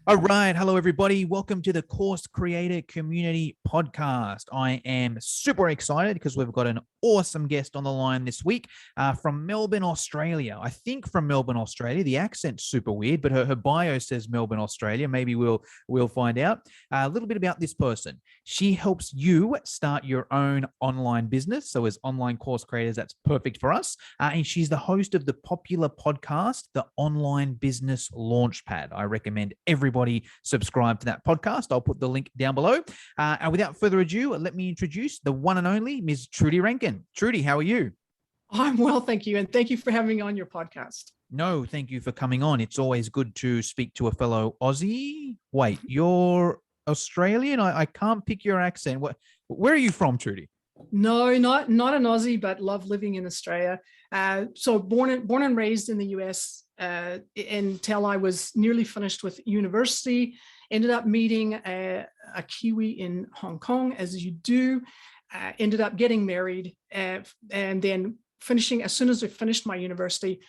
All right. Hello, everybody. Welcome to the Course Creator Community Podcast. I am super excited because we've got an awesome guest on the line this week from Melbourne, Australia. I think from Melbourne, Australia. The accent's super weird, but her bio says Melbourne, Australia. Maybe we'll find out a little bit about this person. She helps you start your own online business. So as online course creators, that's perfect for us. And she's the host of the popular podcast, The Online Business Launchpad. I recommend everybody subscribe to that podcast. I'll put the link down below. And without further ado, let me introduce the one and only Ms. Trudy Rankin. Trudy, how are you? I'm well, thank you. And thank you for having me on your podcast. No, thank you for coming on. It's always good to speak to a fellow Aussie. Wait, you're Australian? I can't pick your accent. Where are you from, Trudy? No, not an Aussie, but love living in Australia. So born and raised in the US until I was nearly finished with university. Ended up meeting a Kiwi in Hong Kong, as you do. Ended up getting married, and then finishing. As soon as I finished my university,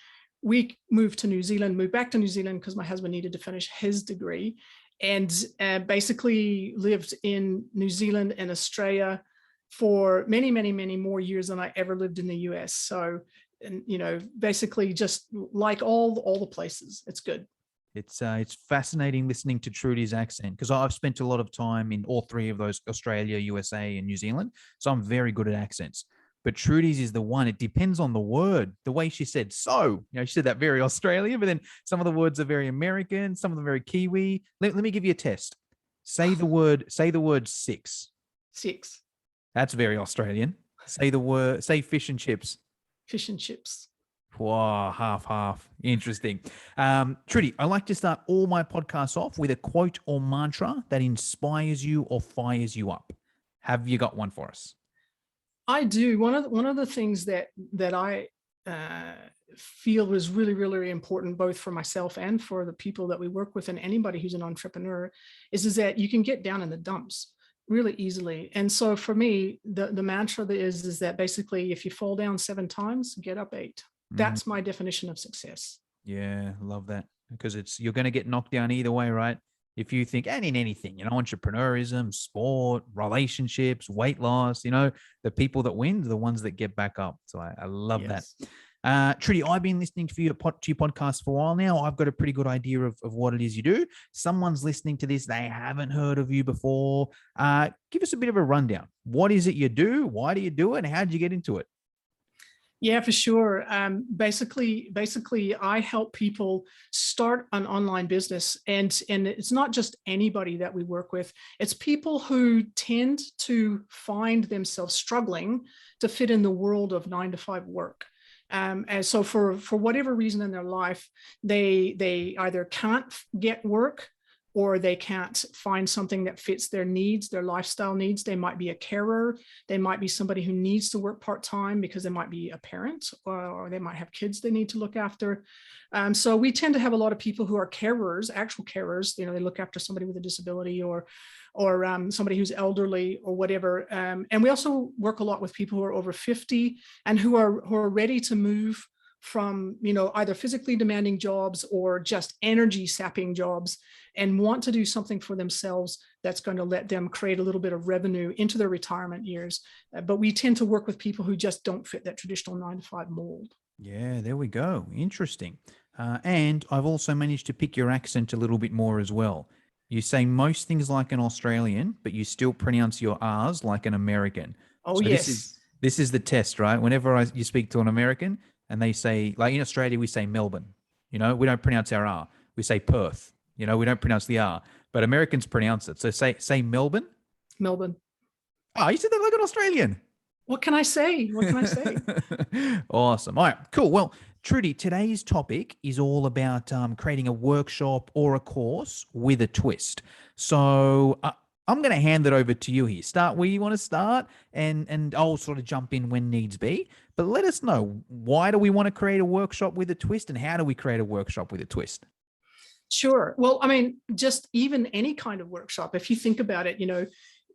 we moved back to New Zealand because my husband needed to finish his degree, and basically lived in New Zealand and Australia for many, many, many more years than I ever lived in the US. So, and basically just like all the places, it's good. It's fascinating listening to Trudy's accent because I've spent a lot of time in all three of those, Australia, USA, and New Zealand. So I'm very good at accents. But Trudy's is the one. It depends on the word. The way she said so, she said that very Australian, but then some of the words are very American, some of them very Kiwi. Let me give you a test. Say the word six. Six. That's very Australian. Say fish and chips. Fish and chips. Wow, half. Interesting. Trudy, I like to start all my podcasts off with a quote or mantra that inspires you or fires you up. Have you got one for us? I do. One of the things that I feel is really, really important, both for myself and for the people that we work with and anybody who's an entrepreneur, is that you can get down in the dumps really easily. And so for me, the mantra is that basically if you fall down 7 times, get up 8. That's my definition of success. Yeah, love that, because you're going to get knocked down either way, right? If you think, and in anything, entrepreneurism, sport, relationships, weight loss, the people that win are the ones that get back up. So I love that. Trudy, I've been listening to your podcast for a while now. I've got a pretty good idea of what it is you do. Someone's listening to this, they haven't heard of you before. Give us a bit of a rundown. What is it you do? Why do you do it? And how did you get into it? Yeah, for sure. Basically, I help people start an online business, and it's not just anybody that we work with. It's people who tend to find themselves struggling to fit in the world of 9-to-5 work. And so for whatever reason in their life, they either can't get work, or they can't find something that fits their needs, their lifestyle needs. They might be a carer. They might be somebody who needs to work part-time because they might be a parent, or they might have kids they need to look after. So we tend to have a lot of people who are carers, actual carers. They look after somebody with a disability or somebody who's elderly or whatever. And we also work a lot with people who are over 50 and who are ready to move from either physically demanding jobs or just energy sapping jobs, and want to do something for themselves that's going to let them create a little bit of revenue into their retirement years. But we tend to work with people who just don't fit that traditional 9-to-5 mold. Yeah, there we go. Interesting. And I've also managed to pick your accent a little bit more as well. You say most things like an Australian, but you still pronounce your R's like an American. Oh, so yes. This is the test, right? Whenever you speak to an American and they say, like in Australia, we say Melbourne. We don't pronounce our R. We say Perth. We don't pronounce the R, but Americans pronounce it. So say Melbourne. Melbourne. Oh, you said that like an Australian. What can I say? Awesome. All right, cool. Well, Trudy, today's topic is all about creating a workshop or a course with a twist. So I'm going to hand it over to you here. Start where you want to start, and I'll sort of jump in when needs be. But let us know, why do we want to create a workshop with a twist, and how do we create a workshop with a twist? Sure. Well, I mean, just even any kind of workshop, if you think about it,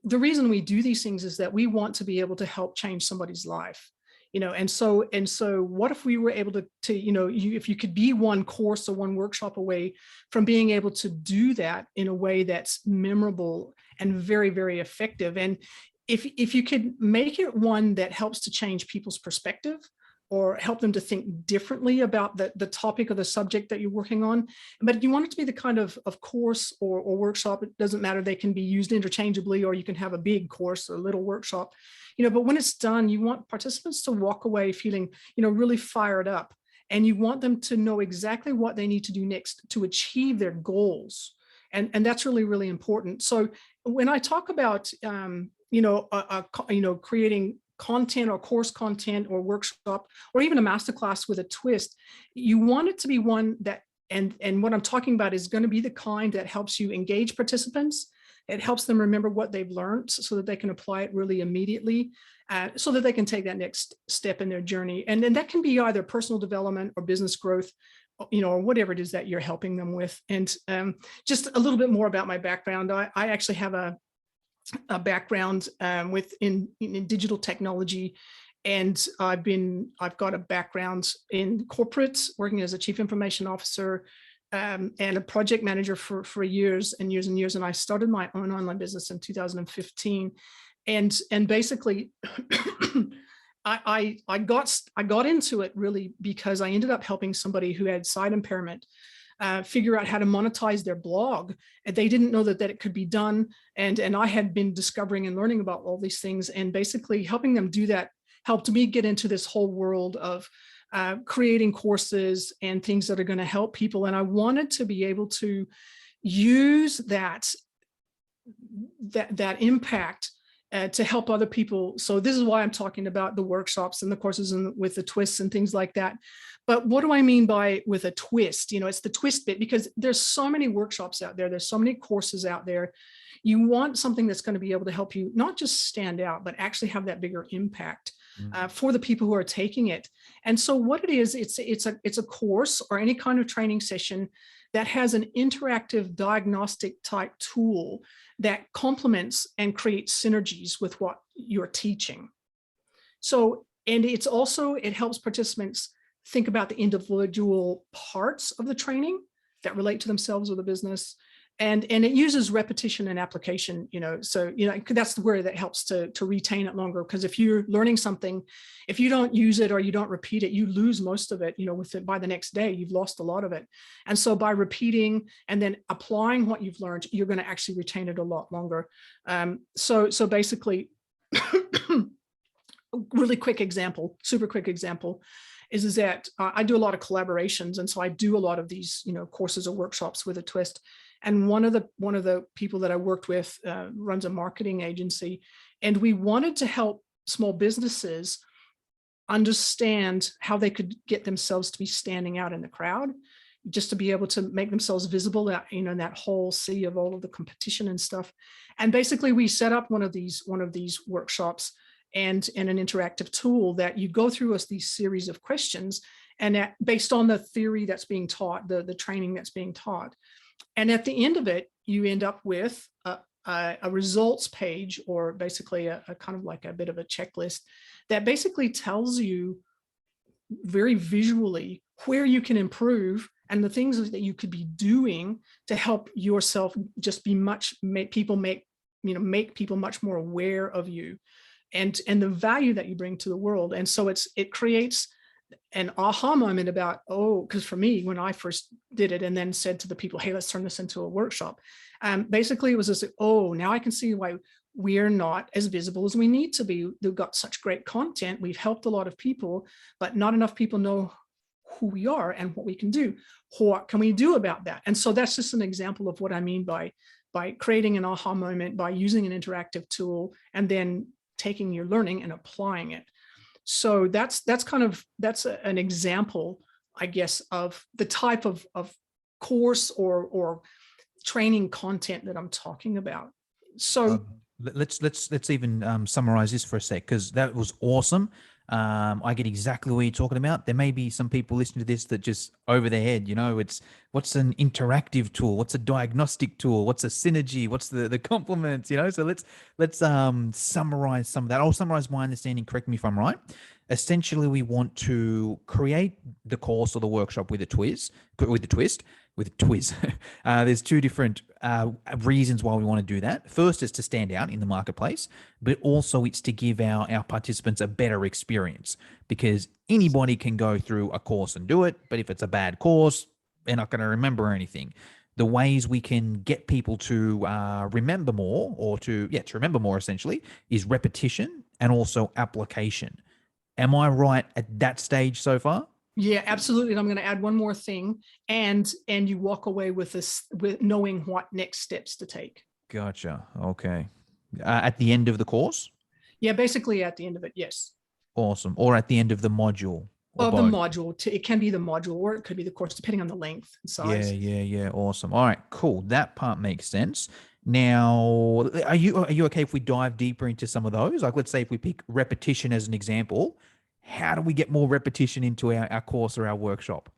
the reason we do these things is that we want to be able to help change somebody's life. And so what if we were able to if you could be one course or one workshop away from being able to do that in a way that's memorable and very, very effective. And if you could make it one that helps to change people's perspective or help them to think differently about the topic or the subject that you're working on. But you want it to be the kind of course or workshop, it doesn't matter, they can be used interchangeably, or you can have a big course or a little workshop, but when it's done, you want participants to walk away feeling, really fired up, and you want them to know exactly what they need to do next to achieve their goals. And that's really, really important. So when I talk about, creating content or course content or workshop or even a masterclass with a twist, you want it to be one that, and what I'm talking about is going to be the kind that helps you engage participants. It helps them remember what they've learned so that they can apply it really immediately, so that they can take that next step in their journey. And then that can be either personal development or business growth, or whatever it is that you're helping them with. And just a little bit more about my background. I actually have a background in digital technology, and I've got a background in corporate, working as a chief information officer and a project manager for years and years and years. And I started my own online business in 2015, and basically I got into it really because I ended up helping somebody who had sight impairment figure out how to monetize their blog. And they didn't know that it could be done. And I had been discovering and learning about all these things, and basically helping them do that helped me get into this whole world of creating courses and things that are going to help people. And I wanted to be able to use that impact to help other people. So this is why I'm talking about the workshops and the courses and with the twists and things like that. But what do I mean by with a twist? It's the twist bit, because there's so many workshops out there. There's so many courses out there. You want something that's going to be able to help you not just stand out, but actually have that bigger impact for the people who are taking it. And so what it is, it's a course or any kind of training session that has an interactive diagnostic type tool that complements and creates synergies with what you're teaching. So, and it helps participants think about the individual parts of the training that relate to themselves or the business. And it uses repetition and application, so, that's where that helps to retain it longer. Because if you're learning something, if you don't use it or you don't repeat it, you lose most of it, by the next day, you've lost a lot of it. And so by repeating and then applying what you've learned, you're going to actually retain it a lot longer. So basically, really quick example, super quick example, is that I do a lot of collaborations. And so I do a lot of these, courses or workshops with a twist. And one of the people that I worked with runs a marketing agency, and we wanted to help small businesses understand how they could get themselves to be standing out in the crowd, just to be able to make themselves visible, in that whole sea of all of the competition and stuff. And basically, we set up one of these workshops and an interactive tool that you go through these series of questions, and that based on the theory that's being taught, the training that's being taught. And at the end of it, you end up with a results page, or basically a kind of like a bit of a checklist that basically tells you very visually where you can improve and the things that you could be doing to help yourself just make people much more aware of you and the value that you bring to the world. And so it creates an aha moment about, because for me, when I first did it and then said to the people, hey, let's turn this into a workshop. Basically, it was just, now I can see why we're not as visible as we need to be. We've got such great content. We've helped a lot of people, but not enough people know who we are and what we can do. What can we do about that? And so that's just an example of what I mean by creating an aha moment, by using an interactive tool, and then taking your learning and applying it. So that's an example, I guess, of the type of course or training content that I'm talking about. So let's even summarize this for a sec, because that was awesome. I get exactly what you're talking about. There may be some people listening to this that just over their head, it's what's an interactive tool? What's a diagnostic tool? What's a synergy? What's the complements? So let's summarize some of that. I'll summarize my understanding. Correct me if I'm right. Essentially, we want to create the course or the workshop with a twist, there's two different reasons why we want to do that. First is to stand out in the marketplace, but also it's to give our participants a better experience, because anybody can go through a course and do it, but if it's a bad course, they're not going to remember anything. The ways we can get people to remember more, or to remember more essentially, is repetition and also application. Am I right at that stage so far? Yeah, absolutely. And I'm going to add one more thing, and you walk away with this, with knowing what next steps to take. Gotcha. Okay. At the end of the course? Yeah, basically at the end of it, yes. Awesome. Or at the end of the module? Or Of the both? module, it can be the module, or it could be the course, depending on the length and size. Yeah. Awesome. All right, cool. That part makes sense. Now, are you okay if we dive deeper into some of those? Like, let's say if we pick repetition as an example, how do we get more repetition into our course or our workshop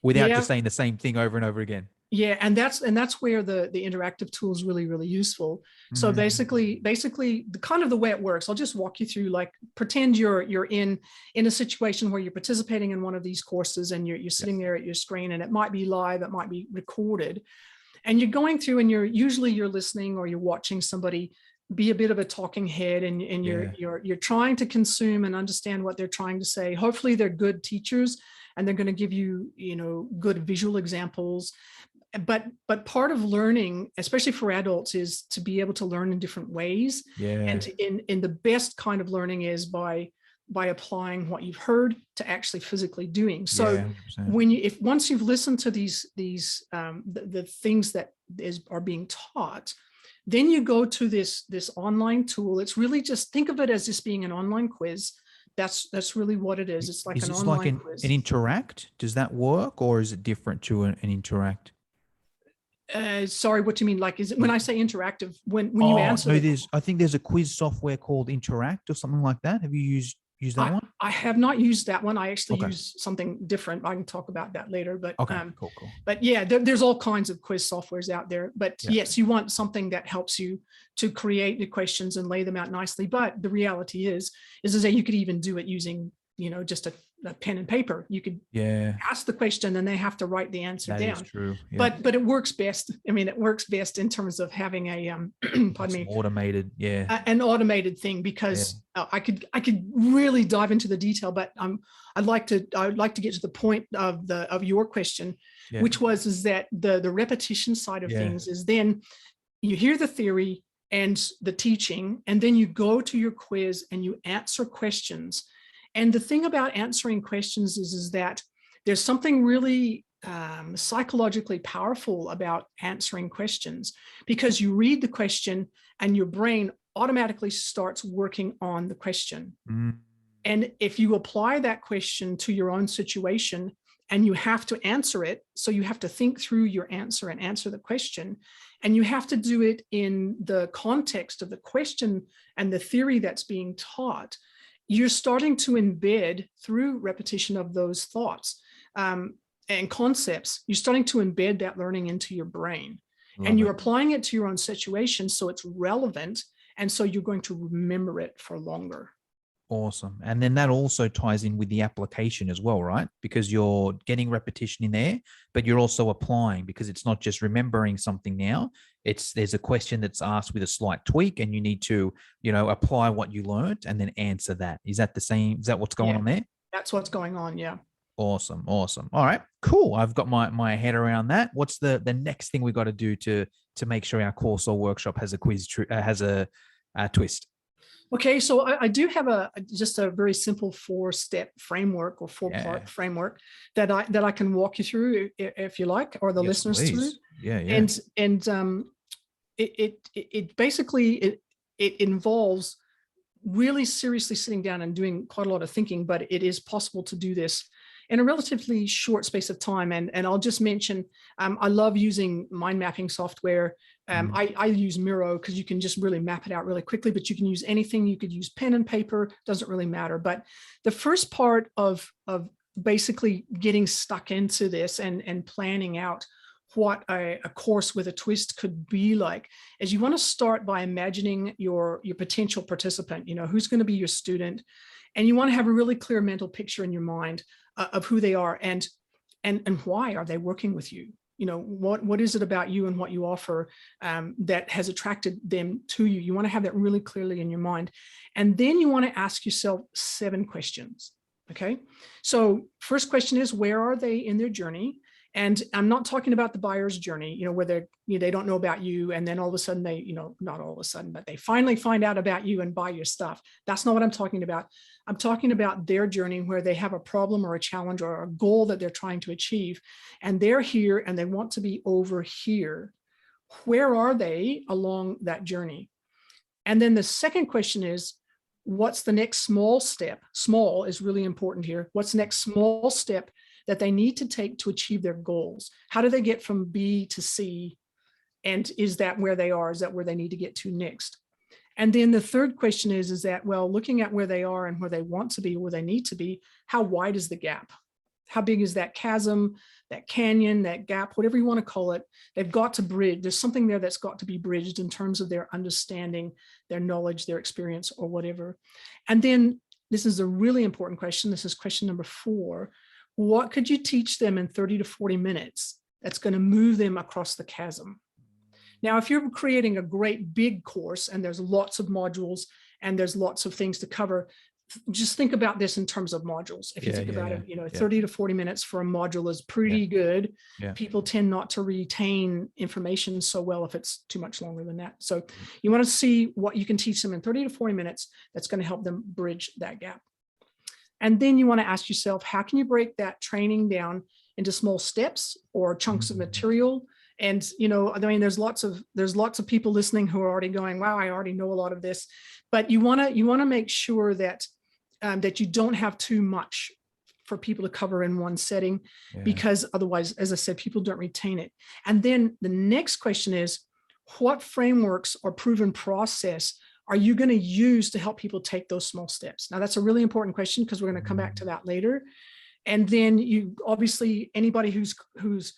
without Yeah, just saying the same thing over and over again? yeah, and that's where the interactive tool is really, really useful. So basically the kind of the way it works, I'll just walk you through. Like, pretend you're in a situation where you're participating in one of these courses, and you're sitting there at your screen, and it might be live, it might be recorded, and you're going through, and you're listening, or you're watching somebody be a bit of a talking head, and you're trying to consume and understand what they're trying to say. Hopefully they're good teachers, and they're going to give you good visual examples. But part of learning, especially for adults, is to be able to learn in different ways. And in the best kind of learning is by applying what you've heard to actually physically doing. So once you've listened to these the things that are being taught, then you go to this online tool. It's really, just think of it as just being an online quiz. That's really what it is. It's like an online quiz. An interact? Does that work, or is it different to an interact? Sorry, what do you mean? Like, is it, when I say interactive, when you answer? No, I think there's a quiz software called Interact or something like that. Have you used that one? I have not used that one. I actually use something different. I can talk about that later. But cool. But yeah, there's all kinds of quiz softwares out there. But yes, you want something that helps you to create the questions and lay them out nicely. But the reality is that you could even do it using just a pen and paper. You could ask the question, and they have to write the answer down. That is true. Yeah. But it works best. I mean, it works best in terms of having a pardon me, automated, an automated thing, because I could really dive into the detail, but I'd like to get to the point of your question, which is that the repetition side of things is, then you hear the theory and the teaching, and then you go to your quiz and you answer questions. And the thing about answering questions is that there's something really psychologically powerful about answering questions, because you read the question and your brain automatically starts working on the question. And if you apply that question to your own situation, and you have to answer it, so you have to think through your answer and answer the question, and you have to do it in the context of the question and the theory that's being taught, you're starting to embed, through repetition of those thoughts and concepts, you're starting to embed that learning into your brain. And you're applying it to your own situation, so it's relevant, and so you're going to remember it for longer. Awesome. And then that also ties in with the application as well, right? Because you're getting repetition in there, but you're also applying, because it's not just remembering something now. There's a question that's asked with a slight tweak, and you need to, apply what you learned and then answer that. Is that the same? Is that what's going on there? That's what's going on. Yeah. Awesome. All right, cool. I've got my head around that. What's the next thing we got to do to make sure our course or workshop has a quiz, has a twist? Okay, so I do have just a very simple 4-step framework, or 4-part framework that I can walk you through if you like, or the listeners please. through. And it basically involves really seriously sitting down and doing quite a lot of thinking, but it is possible to do this in a relatively short space of time. And I'll just mention, I love using mind mapping software I use Miro because you can just really map it out really quickly, but you can use anything. You could use pen and paper, doesn't really matter. But the first part of basically getting stuck into this and planning out what a course with a twist could be like is you want to start by imagining your potential participant, who's going to be your student. And you want to have a really clear mental picture in your mind of who they are and why are they working with you. What is it about you and what you offer that has attracted them to you? You want to have that really clearly in your mind. And then you want to ask yourself 7 questions. Okay. So first question is, where are they in their journey? And I'm not talking about the buyer's journey, where they don't know about you. And then all of a sudden they, not all of a sudden, but they finally find out about you and buy your stuff. That's not what I'm talking about. I'm talking about their journey where they have a problem or a challenge or a goal that they're trying to achieve. And they're here and they want to be over here. Where are they along that journey? And then the second question is, what's the next small step? Small is really important here. What's the next small step that they need to take to achieve their goals? How do they get from B to C? And is that where they are? Is that where they need to get to next? And then the third question is that, well, looking at where they are and where they want to be, where they need to be, how wide is the gap? How big is that chasm, that canyon, that gap, whatever you want to call it? They've got to bridge. There's something there that's got to be bridged in terms of their understanding, their knowledge, their experience, or whatever. And then this is a really important question. This is question number 4. What could you teach them in 30 to 40 minutes that's going to move them across the chasm? Now, if you're creating a great big course and there's lots of modules and there's lots of things to cover, just think about this in terms of modules. If you think about it, 30 to 40 minutes for a module is pretty good. Yeah. People tend not to retain information so well if it's too much longer than that. So you want to see what you can teach them in 30 to 40 minutes that's going to help them bridge that gap. And then you want to ask yourself, how can you break that training down into small steps or chunks of material? And, there's lots of people listening who are already going, wow, I already know a lot of this. But you want to make sure that that you don't have too much for people to cover in one setting, because otherwise, as I said, people don't retain it. And then the next question is, what frameworks or proven process are you going to use to help people take those small steps? Now, that's a really important question because we're going to come back to that later. And then you obviously, anybody who's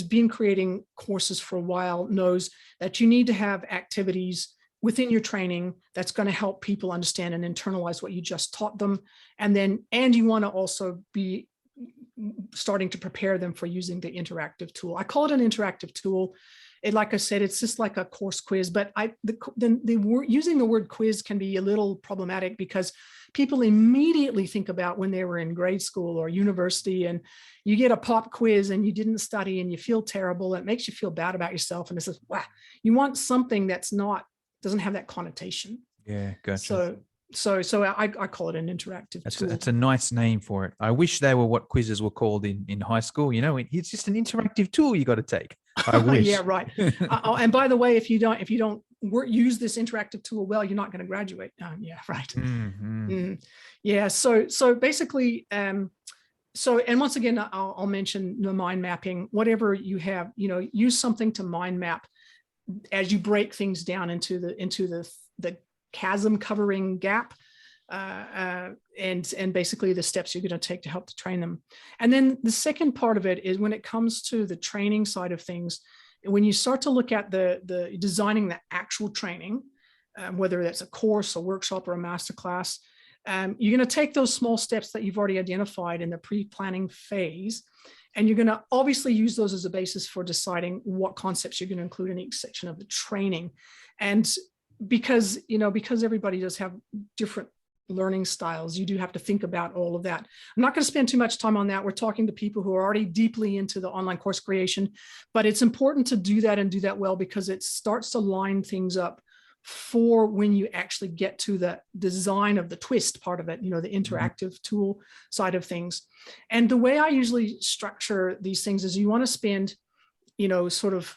been creating courses for a while knows that you need to have activities within your training that's going to help people understand and internalize what you just taught them. And you want to also be starting to prepare them for using the interactive tool. I call it an interactive tool. Like I said, it's just like a course quiz, but using the word quiz can be a little problematic because people immediately think about when they were in grade school or university and you get a pop quiz and you didn't study and you feel terrible. It makes you feel bad about yourself. And it says, wow, you want something that's doesn't have that connotation. Yeah, gotcha. So I call it an interactive tool. That's a nice name for it. I wish they were what quizzes were called in high school. It's just an interactive tool you got to take. I wish. Yeah, right. And by the way, if you don't use this interactive tool well, you're not going to graduate. Yeah, right. Mm-hmm. Yeah. So basically, and once again, I'll mention the mind mapping. Whatever you have, use something to mind map as you break things down into the chasm covering gap, and basically the steps you're going to take to help to train them. And then the second part of it is when it comes to the training side of things, when you start to look at the designing the actual training, whether that's a course, a workshop, or a masterclass, you're going to take those small steps that you've already identified in the pre-planning phase, and you're going to obviously use those as a basis for deciding what concepts you're going to include in each section of the training. And because everybody does have different learning styles, you do have to think about all of that. I'm not going to spend too much time on that. We're talking to people who are already deeply into the online course creation, but it's important to do that and do that well because it starts to line things up for when you actually get to the design of the twist part of it, the interactive tool side of things. And the way I usually structure these things is you want to spend, sort of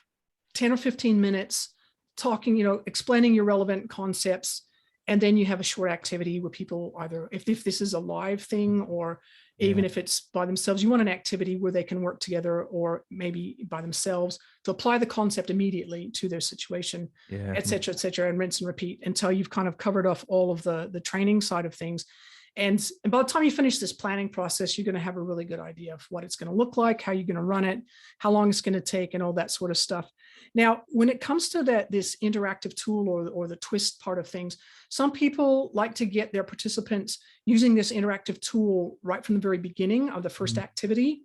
10 or 15 minutes talking, explaining your relevant concepts And then you have a short activity where people either, if this is a live thing, or even if it's by themselves, you want an activity where they can work together, or maybe by themselves, to apply the concept immediately to their situation, et cetera, and rinse and repeat until you've kind of covered off all of the training side of things. And by the time you finish this planning process, you're going to have a really good idea of what it's going to look like, how you're going to run it, how long it's going to take, and all that sort of stuff. Now, when it comes to this interactive tool or the twist part of things, some people like to get their participants using this interactive tool right from the very beginning of the first activity.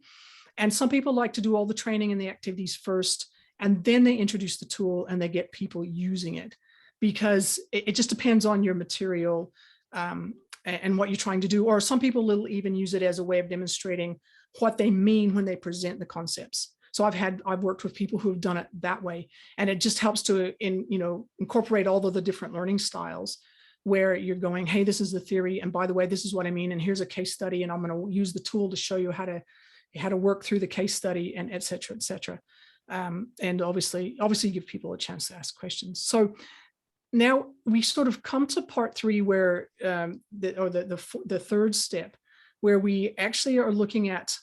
And some people like to do all the training and the activities first, and then they introduce the tool and they get people using it, because it just depends on your material and what you're trying to do. Or some people will even use it as a way of demonstrating what they mean when they present the concepts. So I've worked with people who have done it that way, and it just helps to incorporate all of the different learning styles, where you're going, hey, this is the theory, and by the way, this is what I mean, and here's a case study, and I'm going to use the tool to show you how to work through the case study, and et cetera, et cetera. And obviously give people a chance to ask questions. So now we sort of come to part 3, where the third step, where we actually are looking at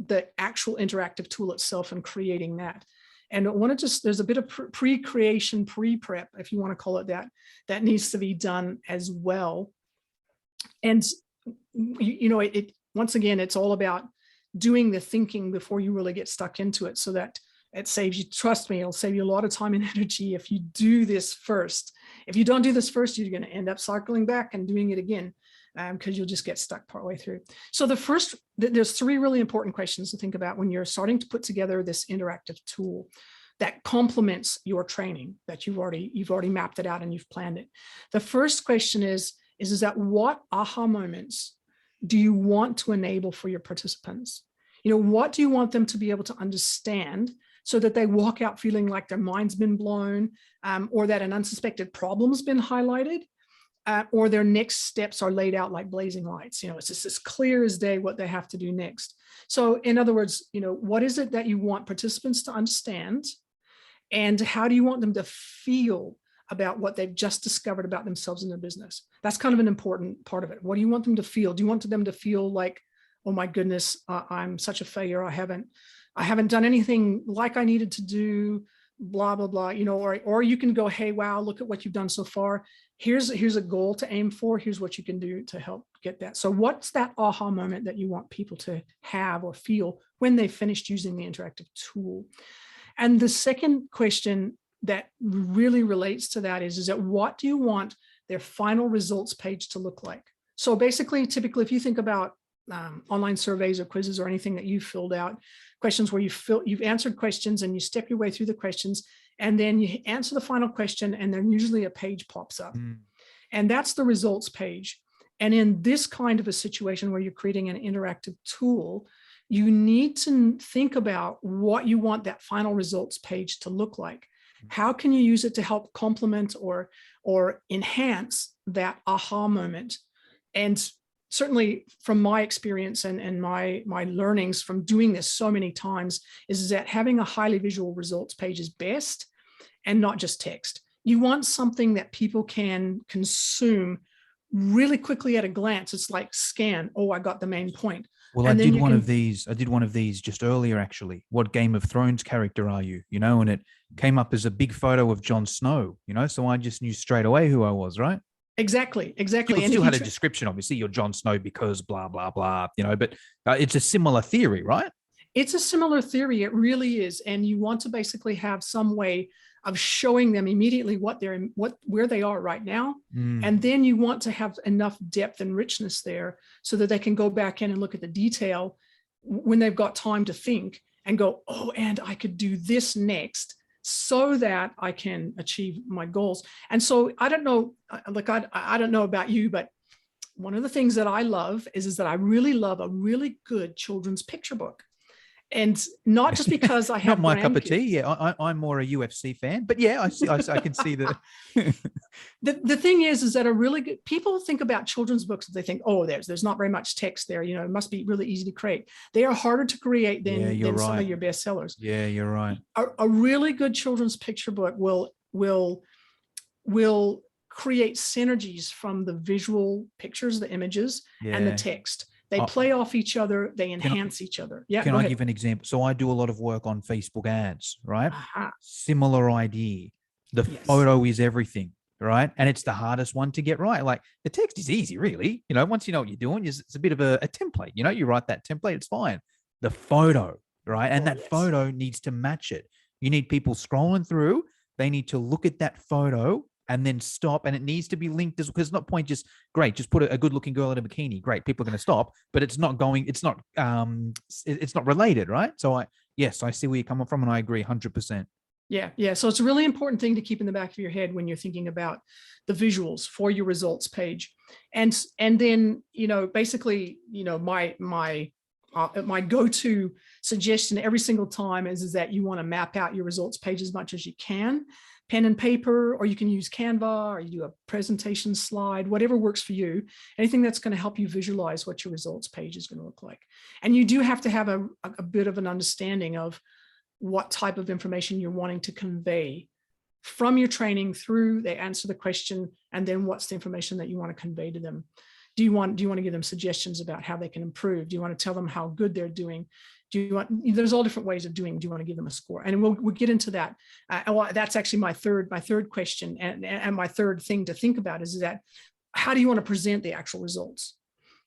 the actual interactive tool itself and creating that. And I want to there's a bit of pre-creation, pre-prep, if you want to call it that needs to be done as well. And once again, it's all about doing the thinking before you really get stuck into it, so that it saves you, trust me, it'll save you a lot of time and energy if you do this first. If you don't do this first, you're going to end up cycling back and doing it again, because you'll just get stuck partway through. So there's 3 really important questions to think about when you're starting to put together this interactive tool that complements your training, that you've already mapped it out and you've planned it. The first question is that what aha moments do you want to enable for your participants? What do you want them to be able to understand, so that they walk out feeling like their mind's been blown, or that an unsuspected problem's been highlighted, or their next steps are laid out like blazing lights. It's just as clear as day what they have to do next. So in other words, what is it that you want participants to understand, and how do you want them to feel about what they've just discovered about themselves and their business? That's kind of an important part of it. What do you want them to feel? Do you want them to feel like, oh my goodness, I'm such a failure. I haven't done anything like I needed to do, blah, blah, blah, or you can go, hey, wow, look at what you've done so far. Here's a goal to aim for. Here's what you can do to help get that. So what's that aha moment that you want people to have or feel when they've finished using the interactive tool? And the second question that really relates to that is that what do you want their final results page to look like? So basically, typically, if you think about online surveys or quizzes or anything that you've filled out, questions where you've answered questions and you step your way through the questions, and then you answer the final question, and then usually a page pops up. And that's the results page. And in this kind of a situation where you're creating an interactive tool, you need to think about what you want that final results page to look like. How can you use it to help complement or enhance that aha moment? And certainly from my experience and my learnings from doing this so many times is that having a highly visual results page is best, and not just text. You want something that people can consume really quickly at a glance. It's like scan, oh, I got the main point. Well, and I did one of these just earlier, actually. What Game of Thrones character are you? And it came up as a big photo of Jon Snow, so I just knew straight away who I was, right? Exactly. You still had a description, obviously, you're Jon Snow because blah, blah, blah, but it's a similar theory, right? It's a similar theory. It really is. And you want to basically have some way of showing them immediately where they are right now. And then you want to have enough depth and richness there so that they can go back in and look at the detail when they've got time to think and go, oh, and I could do this next so that I can achieve my goals. And so I don't know, I don't know about you, but one of the things that I love is that I really love a really good children's picture book. And not just because I have not my cup of tea. Yeah, I'm more a UFC fan, but yeah, I can see that. The thing is that a really good, people think about children's books and they think, oh, there's not very much text there. It must be really easy to create. They are harder to create than some of your bestsellers. Yeah, you're right. A really good children's picture book will create synergies from the visual pictures, the images, and the Yeah. text. They play off each other. They Can I- enhance each other. Yeah. Can go I ahead. give an example? So I do a lot of work on Facebook ads, right? Aha. Similar idea. The Yes. photo is everything, right? And it's the hardest one to get right. Like the text is easy, really. You know, once you know what you're doing, it's a bit of a template. You know, you write that template, it's fine. The photo, right? And that yes. photo needs to match it. You need people scrolling through. They need to look at that photo and then stop. And it needs to be linked as, because it's not point just great, just put a good looking girl in a bikini. Great. People are going to stop, but it's not related, right? So yes, I see where you're coming from and I agree 100%. Yeah. So it's a really important thing to keep in the back of your head when you're thinking about the visuals for your results page. And then, basically, my go-to suggestion every single time is that you want to map out your results page as much as you can, pen and paper, or you can use Canva, or you do a presentation slide, whatever works for you, anything that's going to help you visualize what your results page is going to look like. And you do have to have a bit of an understanding of what type of information you're wanting to convey from your training through they answer the question, and then what's the information that you want to convey to them. Do you want to give them suggestions about how they can improve? Do you want to tell them how good they're doing? There's all different ways of doing. Do you want to give them a score? And we'll get into that. Well, that's actually my third question, and my third thing to think about is that how do you want to present the actual results?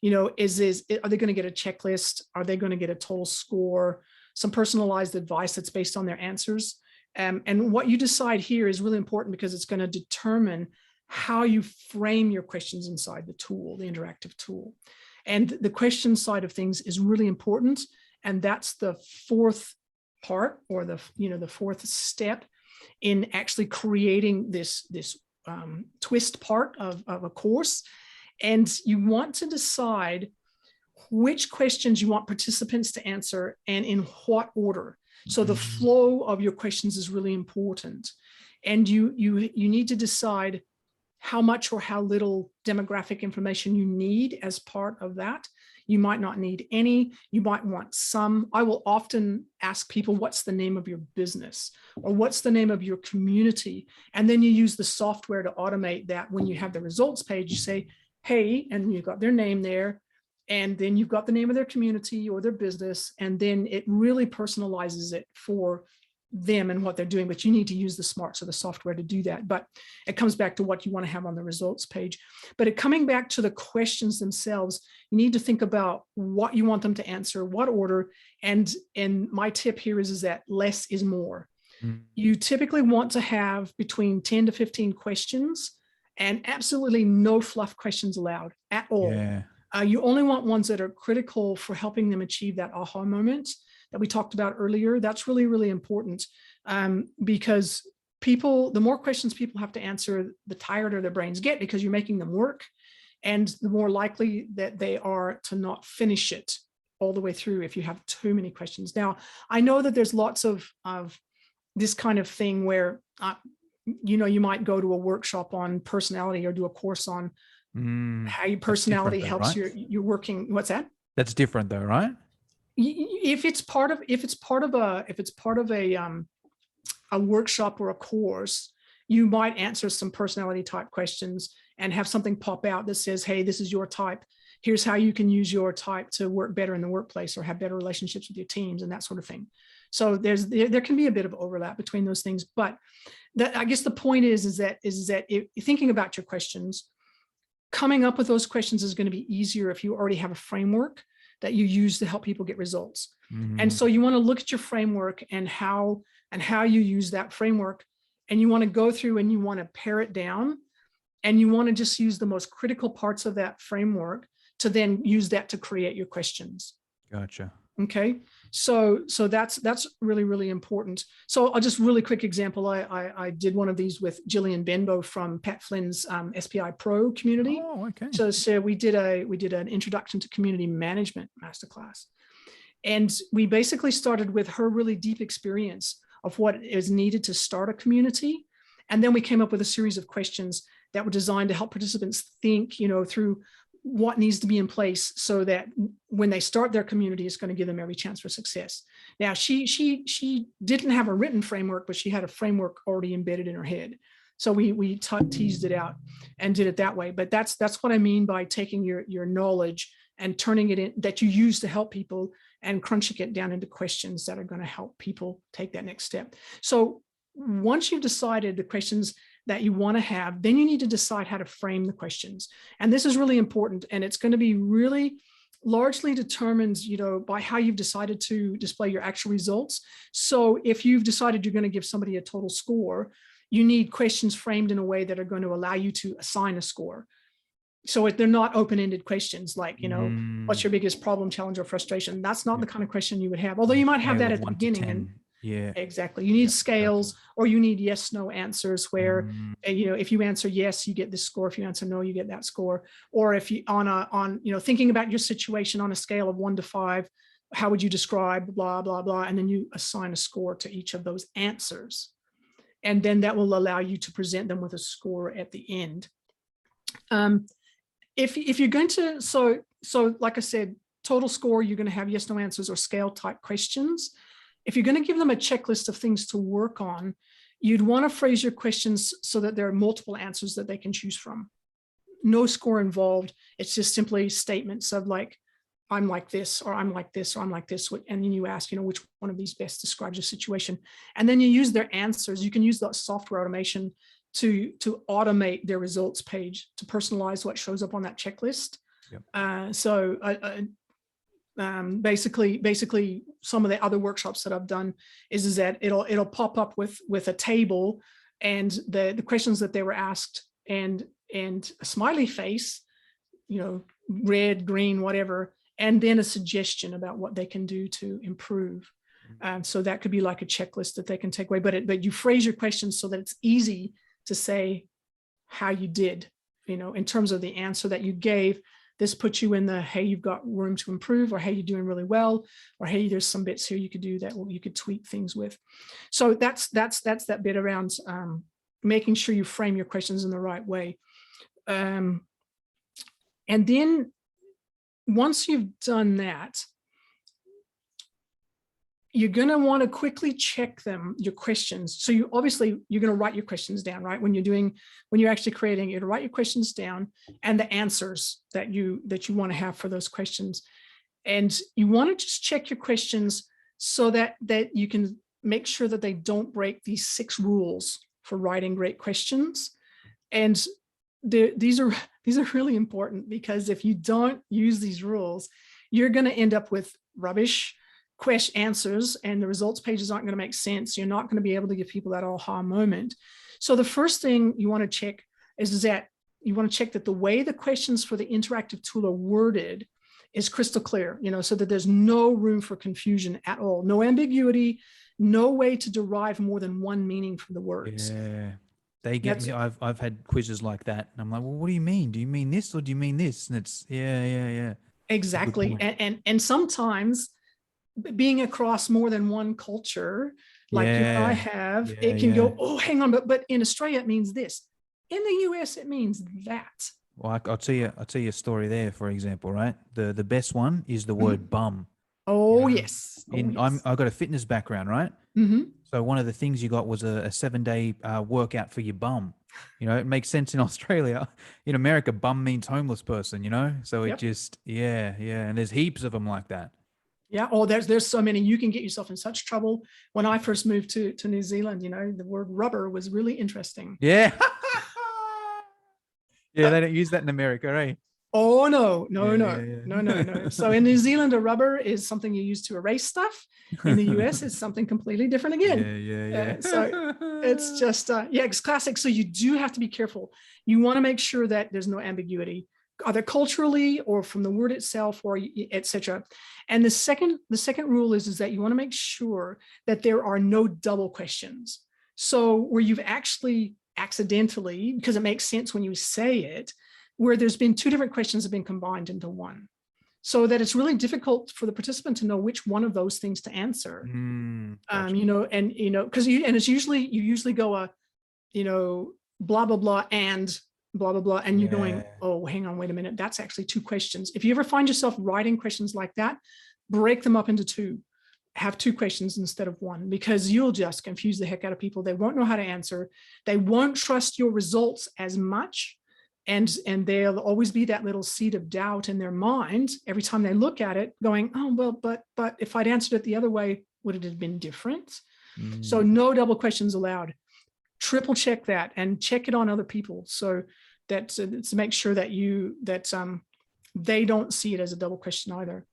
Are they going to get a checklist? Are they going to get a total score? Some personalized advice that's based on their answers. And what you decide here is really important because it's going to determine how you frame your questions inside the tool, the interactive tool. And the question side of things is really important. And that's the fourth part, or the fourth step in actually creating this twist part of a course. And you want to decide which questions you want participants to answer and in what order. So the flow of your questions is really important. And you need to decide how much or how little demographic information you need as part of that. You might not need any, you might want some. I will often ask people, what's the name of your business? Or what's the name of your community? And then you use the software to automate that. When you have the results page, you say, hey, and you've got their name there. And then you've got the name of their community or their business, and then it really personalizes it for them and what they're doing. But you need to use the smarts of the software to do that. But it comes back to what you want to have on the results page. But coming back to the questions themselves, you need to think about what you want them to answer, what order. And my tip here is that less is more. You typically want to have between 10 to 15 questions, and absolutely no fluff questions allowed at all. Yeah. You only want ones that are critical for helping them achieve that aha moment that we talked about earlier. That's really, really important, because the more questions people have to answer, the tireder their brains get, because you're making them work, and the more likely that they are to not finish it all the way through if you have too many questions. Now, I know that there's lots of this kind of thing where, you might go to a workshop on personality or do a course on how your personality helps right? your working. What's that? That's different though, right? If it's part of a workshop or a course, you might answer some personality type questions and have something pop out that says, hey, this is your type. Here's how you can use your type to work better in the workplace or have better relationships with your teams and that sort of thing. So there can be a bit of overlap between those things. But I guess the point is that if thinking about your questions, coming up with those questions is going to be easier if you already have a framework that you use to help people get results. And so you want to look at your framework and how you use that framework, and you want to go through and you want to pare it down, and you want to just use the most critical parts of that framework to then use that to create your questions. Gotcha. Okay. So that's really, really important. So I'll just really quick example. I did one of these with Jillian Benbow from Pat Flynn's SPI Pro community. Oh, okay. So we did an introduction to community management masterclass. And we basically started with her really deep experience of what is needed to start a community. And then we came up with a series of questions that were designed to help participants think, through what needs to be in place so that when they start their community, it's going to give them every chance for success. Now, she didn't have a written framework, but she had a framework already embedded in her head. So we teased it out and did it that way. But that's what I mean by taking your knowledge and turning it in that you use to help people and crunching it down into questions that are going to help people take that next step. So once you've decided the questions that you want to have, then you need to decide how to frame the questions. And this is really important. And it's going to be really largely determined, by how you've decided to display your actual results. So if you've decided you're going to give somebody a total score, you need questions framed in a way that are going to allow you to assign a score. So they're not open-ended questions like, what's your biggest problem, challenge, or frustration? That's not the kind of question you would have, although you might have that at the beginning. And yeah, exactly. You need scales, or you need yes, no answers where, if you answer yes, you get this score. If you answer no, you get that score. Or if you thinking about your situation on a scale of 1 to 5, how would you describe blah, blah, blah. And then you assign a score to each of those answers. And then that will allow you to present them with a score at the end. If you're going to, so like I said, total score, you're going to have yes, no answers or scale type questions. If you're going to give them a checklist of things to work on, you'd want to phrase your questions so that there are multiple answers that they can choose from. No score involved. It's just simply statements of like, I'm like this, or I'm like this, or I'm like this. And then you ask, which one of these best describes your situation? And then you use their answers. You can use that software automation to automate their results page to personalize what shows up on that checklist. Yep. Basically, some of the other workshops that I've done is that it'll pop up with a table and the questions that they were asked and a smiley face, red, green, whatever, and then a suggestion about what they can do to improve. So that could be like a checklist that they can take away. But you phrase your questions so that it's easy to say how you did, in terms of the answer that you gave. This puts you in the, hey, you've got room to improve, or hey, you're doing really well, or hey, there's some bits here you could do that you could tweak things with. So that's that bit around making sure you frame your questions in the right way. And then once you've done that, you're going to want to quickly check your questions. So you're going to write your questions down, right? When you're actually creating, you're going to write your questions down and the answers that you want to have for those questions. And you want to just check your questions so that you can make sure that they don't break these 6 rules for writing great questions. And these are really important, because if you don't use these rules, you're going to end up with rubbish answers, and the results pages aren't going to make sense. You're not going to be able to give people that aha moment. So the first thing you want to check is that you want to check that the way the questions for the interactive tool are worded is crystal clear, so that there's no room for confusion at all, no ambiguity, no way to derive more than one meaning from the words. Yeah. They get me. I've had quizzes like that, and I'm like, well, what do you mean? Do you mean this, or do you mean this? And it's yeah. Exactly. And sometimes being across more than one culture, like you and I have, it can go, oh, hang on, but in Australia it means this. In the US it means that. Well, I'll tell you a story there, for example, right? The best one is the word bum. Oh, yes. I've got a fitness background, right? Mm-hmm. So one of the things you got was a 7-day workout for your bum. It makes sense in Australia. In America, bum means homeless person, So it just, yeah. And there's heaps of them like that. Yeah. Oh, there's so many. You can get yourself in such trouble. When I first moved to New Zealand, the word rubber was really interesting. Yeah. Yeah, they don't use that in America, right? Oh, no. So in New Zealand, a rubber is something you use to erase stuff. In the US, it's something completely different again. Yeah. So it's just, it's classic. So you do have to be careful. You want to make sure that there's no ambiguity, either culturally or from the word itself, or etc. And the second rule is that you want to make sure that there are no double questions. So where you've actually accidentally, because it makes sense when you say it, where there's been 2 different questions have been combined into one, so that it's really difficult for the participant to know which one of those things to answer. Gotcha. Because it's usually you usually go blah blah blah and blah blah blah, and you're going, oh, hang on, wait a minute, that's actually 2 questions. If you ever find yourself writing questions like that, break them up into 2. have 2 questions instead of 1, because you'll just confuse the heck out of people. They won't know how to answer. They won't trust your results as much. And there'll always be that little seed of doubt in their mind every time they look at it, going, oh, well, but if I'd answered it the other way, would it have been different? So no double questions allowed. Triple check that and check it on other people, so that to make sure that they don't see it as a double question either.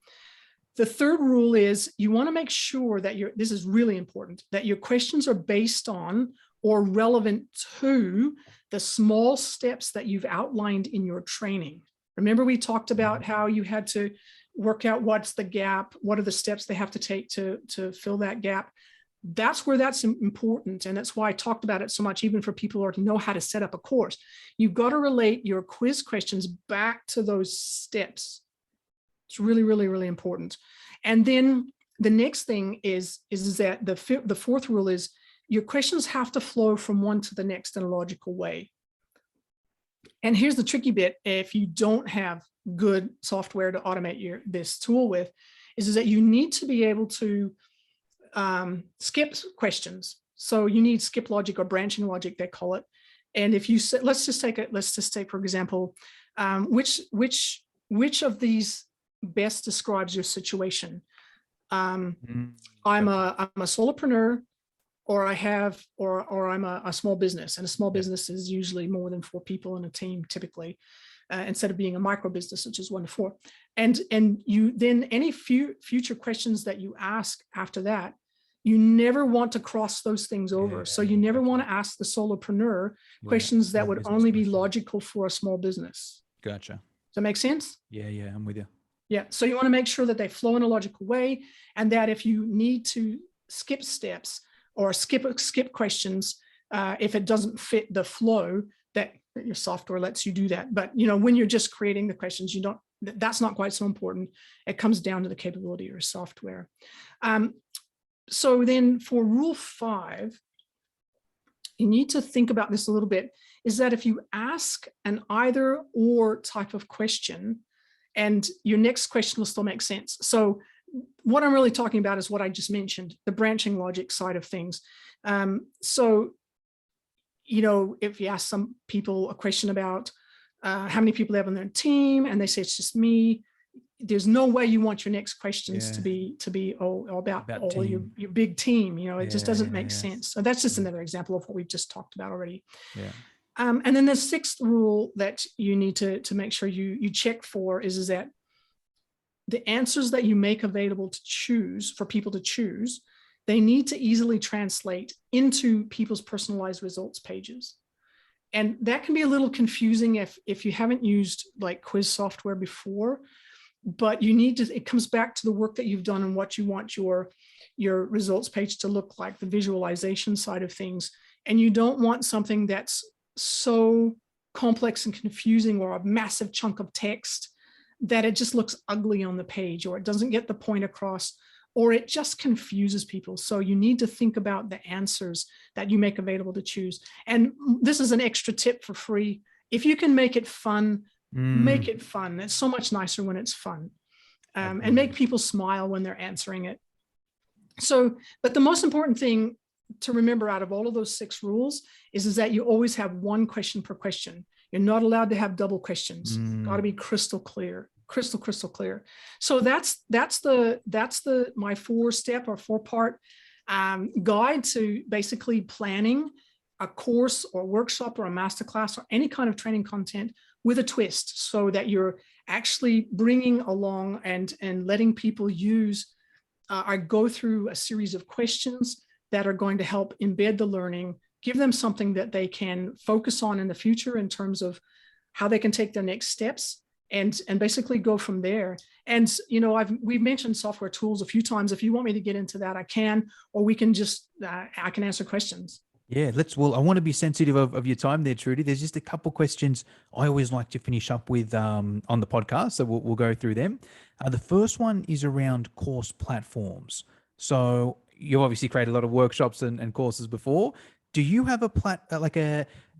The third rule is you want to make sure that this is really important, that your questions are based on or relevant to the small steps that you've outlined in your training. Remember, we talked about how you had to work out what's the gap, what are the steps they have to take to fill that gap. That's where that's important. And that's why I talked about it so much, even for people who know how to set up a course. You've got to relate your quiz questions back to those steps. It's really, really, really important. And then the next thing is that the fourth rule is your questions have to flow from one to the next in a logical way. And here's the tricky bit: if you don't have good software to automate this tool with, is that you need to be able to skip questions. So you need skip logic or branching logic, they call it. And if you say, let's just take for example, which of these best describes your situation? I'm a solopreneur, or I'm a small business, and a small business is usually more than 4 people in a team typically, instead of being a micro business, which is 1 to 4. And you then, any future questions that you ask after that, you never want to cross those things over. So you never want to ask the solopreneur questions that would only be logical for a small business. Gotcha. Does that make sense? Yeah, I'm with you. Yeah. So you want to make sure that they flow in a logical way, and that if you need to skip steps or skip questions, if it doesn't fit the flow, that your software lets you do that. But when you're just creating the questions, that's not quite so important. It comes down to the capability of your software. So then for rule 5, you need to think about this a little bit, is that if you ask an either or type of question, and your next question will still make sense. So what I'm really talking about is what I just mentioned, the branching logic side of things. So, if you ask some people a question about how many people they have on their team, and they say it's just me, there's no way you want your next questions to be about all your big team. It just doesn't make sense. So that's just another example of what we've just talked about already. Yeah. And then the 6th rule that you need to make sure you check for is that the answers that you make available for people to choose, they need to easily translate into people's personalized results pages. And that can be a little confusing if you haven't used like quiz software before, but it comes back to the work that you've done and what you want your results page to look like, the visualization side of things. And you don't want something that's so complex and confusing, or a massive chunk of text that it just looks ugly on the page, or it doesn't get the point across, or it just confuses people. So you need to think about the answers that you make available to choose. And this is an extra tip for free. If you can make it fun, make it fun. It's so much nicer when it's fun, and make people smile when they're answering it. So, but the most important thing to remember out of all of those 6 rules is that you always have 1 question per question. You're not allowed to have double questions. Got to be crystal clear. Crystal clear. So that's my 4-step or 4-part guide to basically planning a course or workshop or a masterclass or any kind of training content with a twist, so that you're actually bringing along and letting people use or go through a series of questions that are going to help embed the learning, give them something that they can focus on in the future in terms of how they can take their next steps, and basically go from there. And we've mentioned software tools a few times. If you want me to get into that, I can, or we can just I can answer questions. Yeah, well, I want to be sensitive of your time there, Trudy. There's just a couple questions I always like to finish up with on the podcast, so we'll go through them. The first one is around course platforms. So you've obviously created a lot of workshops and courses before. Do you have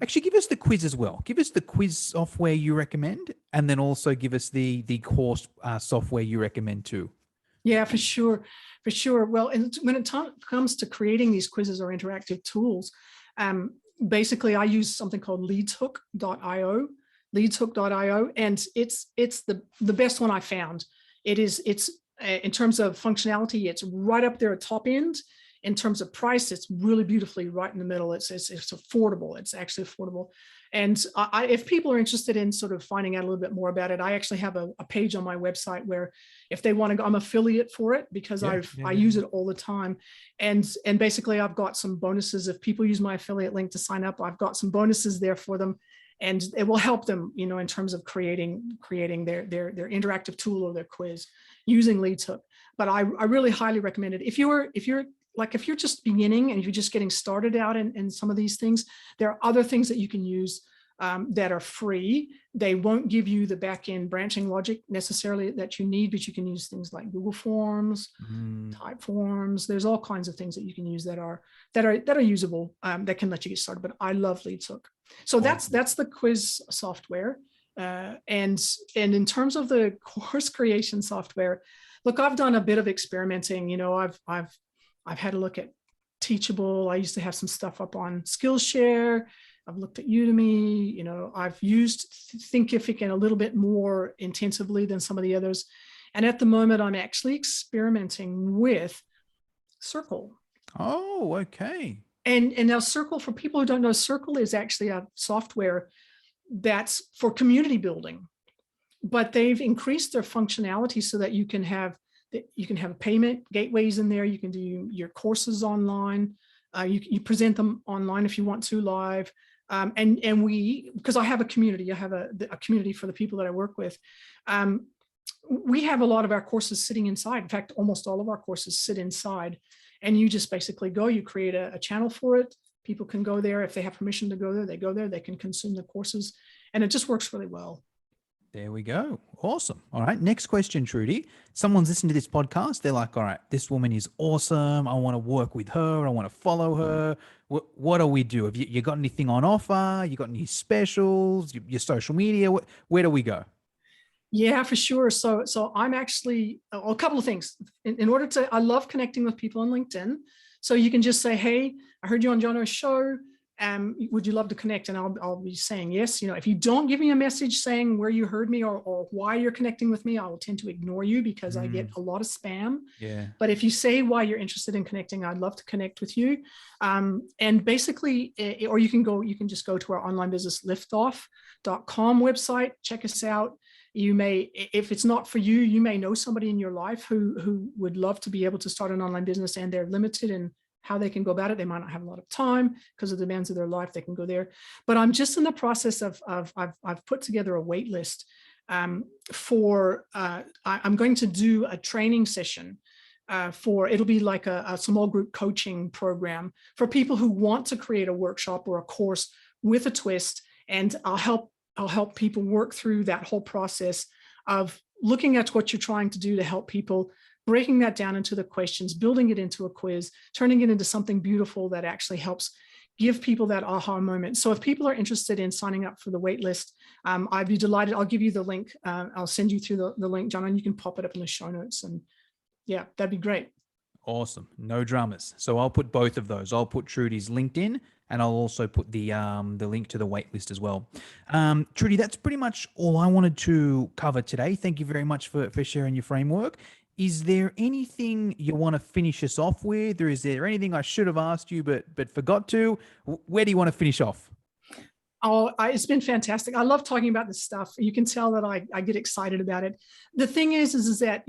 actually give us the quiz as well. Give us the quiz software you recommend, and then also give us the course software you recommend too. Yeah, for sure. For sure. Well, and when it comes to creating these quizzes or interactive tools, basically I use something called leadshook.io, and it's the best one I found. It's in terms of functionality, it's right up there at top end. In terms of price, it's really beautifully right in the middle. It's affordable. It's actually affordable. And if people are interested in sort of finding out a little bit more about it, I actually have a page on my website where if they want to go, I'm affiliate for it because I use it all the time. And basically I've got some bonuses. If people use my affiliate link to sign up, I've got some bonuses there for them. And it will help them, in terms of creating their interactive tool or their quiz using LeadsHook. But I really highly recommend it. If you're just beginning and if you're just getting started out in some of these things, there are other things that you can use that are free. They won't give you the back-end branching logic necessarily that you need, but you can use things like Google Forms, Typeforms. There's all kinds of things that you can use that are usable, that can let you get started. But I love LeadsHook. So that's the quiz software. And in terms of the course creation software, look, I've done a bit of experimenting. I've had a look at Teachable. I used to have some stuff up on Skillshare. I've looked at Udemy. I've used Thinkific a little bit more intensively than some of the others. And at the moment, I'm actually experimenting with Circle. Oh, okay. And now Circle, for people who don't know, Circle is actually a software that's for community building. But they've increased their functionality so that you can have payment gateways in there. You can do your courses online. You present them online if you want to live. And we, because I have a community, I have a community for the people that I work with. We have a lot of our courses sitting inside. In fact, almost all of our courses sit inside. And you just basically go, you create a channel for it. People can go there. If they have permission to go there, they go there. They can consume the courses. And it just works really well. There we go. Awesome. All right. Next question, Trudy. Someone's listening to this podcast. They're like, all right, this woman is awesome. I want to work with her. I want to follow her. What do we do? Have you got anything on offer? You got any specials? Your social media? Where do we go? Yeah, for sure. So I'm actually a couple of things. In order to, I love connecting with people on LinkedIn. So you can just say, hey, I heard you on Jono's show. Would you love to connect? And I'll be saying yes. If you don't give me a message saying where you heard me or why you're connecting with me, I will tend to ignore you because I get a lot of spam. Yeah. But if you say why you're interested in connecting, I'd love to connect with you. And basically, or you can just go to our onlinebusinessliftoff.com website, check us out. You may, if it's not for you, you may know somebody in your life who would love to be able to start an online business, and they're limited in how they can go about it. They might not have a lot of time because of the demands of their life. They can go there. But I'm just in the process of I've put together a wait list for I'm going to do a training session it'll be like a small group coaching program for people who want to create a workshop or a course with a twist. And I'll help people work through that whole process of looking at what you're trying to do to help people, breaking that down into the questions, building it into a quiz, turning it into something beautiful that actually helps give people that aha moment. So if people are interested in signing up for the wait list, I'd be delighted. I'll give you the link. I'll send you through the link, John, and you can pop it up in the show notes. And yeah, that'd be great. Awesome. No dramas. So I'll put both of those. I'll put Trudy's LinkedIn, and I'll also put the link to the wait list as well. Trudy, that's pretty much all I wanted to cover today. Thank you very much for sharing your framework. Is there anything you want to finish us off with, or is there anything I should have asked you but forgot to? Where do you want to finish off? Oh, it's been fantastic. I love talking about this stuff. You can tell that I get excited about it. The thing is that,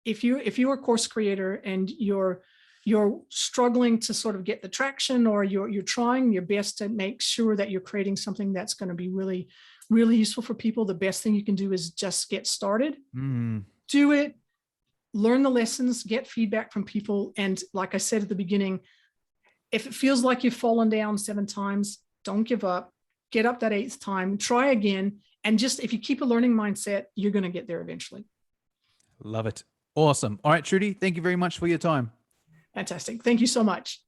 if you're a course creator and you're struggling to sort of get the traction, or you're trying your best to make sure that you're creating something that's going to be really, really useful for people, the best thing you can do is just get started. Do it, learn the lessons, get feedback from people. And like I said at the beginning, if it feels like you've fallen down 7 times, don't give up. Get up that 8th time, try again. And just, if you keep a learning mindset, you're going to get there eventually. Love it. Awesome. All right, Trudy, thank you very much for your time. Fantastic. Thank you so much.